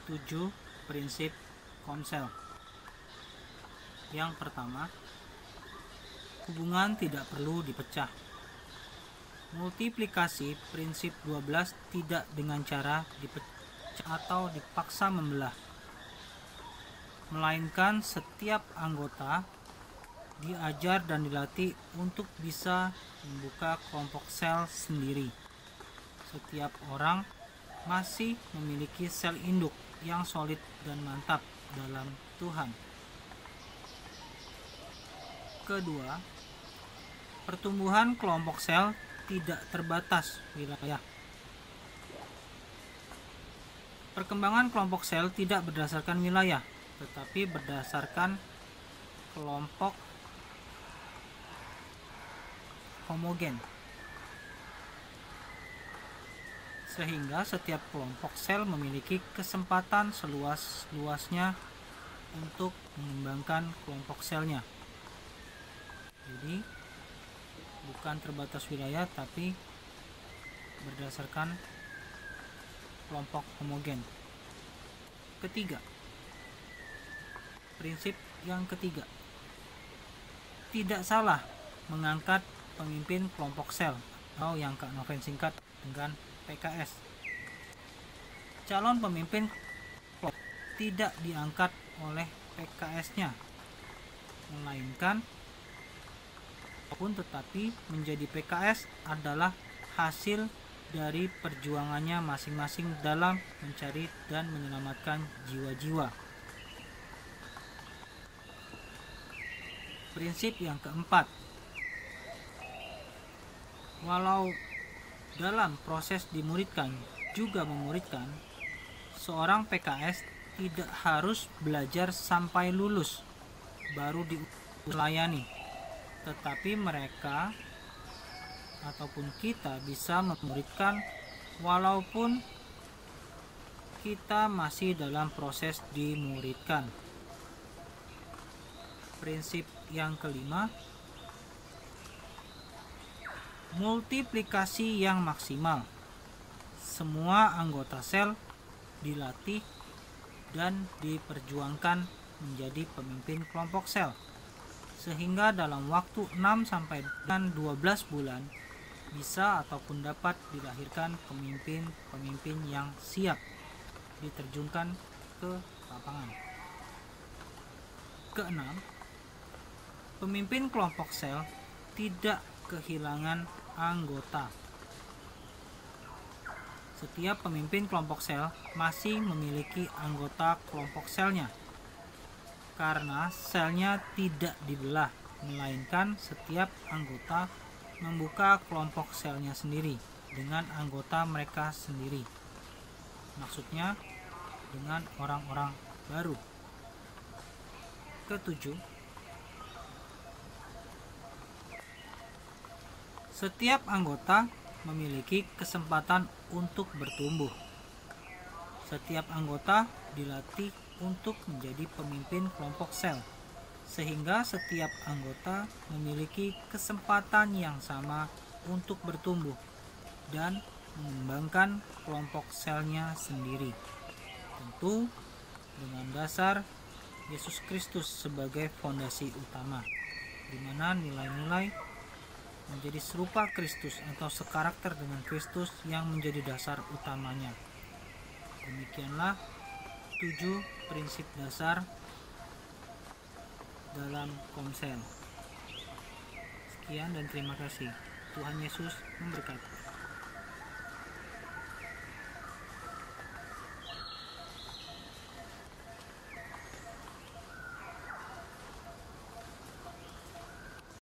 7 prinsip Komsel. Yang pertama, hubungan tidak perlu dipecah. Multiplikasi prinsip 12 tidak dengan cara dipecah atau dipaksa membelah, melainkan setiap anggota diajar dan dilatih untuk bisa membuka kelompok sel sendiri. Setiap orang masih memiliki sel induk yang solid dan mantap dalam Tuhan. Kedua, pertumbuhan kelompok sel tidak terbatas wilayah. Perkembangan kelompok sel tidak berdasarkan wilayah, tetapi berdasarkan kelompok homogen. Sehingga setiap kelompok sel memiliki kesempatan seluas-luasnya untuk mengembangkan kelompok selnya. Jadi bukan terbatas wilayah, tapi berdasarkan kelompok homogen. Ketiga, prinsip yang ketiga, tidak salah mengangkat pemimpin kelompok sel atau yang Kak Noven singkat dengan PKS. Calon pemimpin kelompok tidak diangkat oleh PKS-nya, melainkan tetapi menjadi PKS adalah hasil dari perjuangannya masing-masing dalam mencari dan menyelamatkan jiwa-jiwa. Prinsip yang keempat, walau dalam proses dimuridkan juga memuridkan, seorang PKS tidak harus belajar sampai lulus baru dilayani, tetapi mereka ataupun kita bisa memuridkan walaupun kita masih dalam proses dimuridkan. Prinsip yang kelima, multiplikasi yang maksimal. Semua anggota sel dilatih dan diperjuangkan menjadi pemimpin kelompok sel, sehingga dalam waktu 6-12 bulan bisa ataupun dapat dilahirkan pemimpin-pemimpin yang siap diterjunkan ke lapangan. Keenam, pemimpin kelompok sel tidak kehilangan anggota. Setiap pemimpin kelompok sel masih memiliki anggota kelompok selnya, karena selnya tidak dibelah, melainkan setiap anggota membuka kelompok selnya sendiri dengan anggota mereka sendiri. Maksudnya dengan orang-orang baru. Ketujuh, setiap anggota memiliki kesempatan untuk bertumbuh. Setiap anggota dilatih untuk menjadi pemimpin kelompok sel, sehingga setiap anggota memiliki kesempatan yang sama untuk bertumbuh dan mengembangkan kelompok selnya sendiri. Tentu dengan dasar Yesus Kristus sebagai fondasi utama, di mana nilai-nilai menjadi serupa Kristus atau sekarakter dengan Kristus yang menjadi dasar utamanya. Demikianlah 7 prinsip dasar dalam Komsel. Sekian dan terima kasih. Tuhan Yesus memberkati.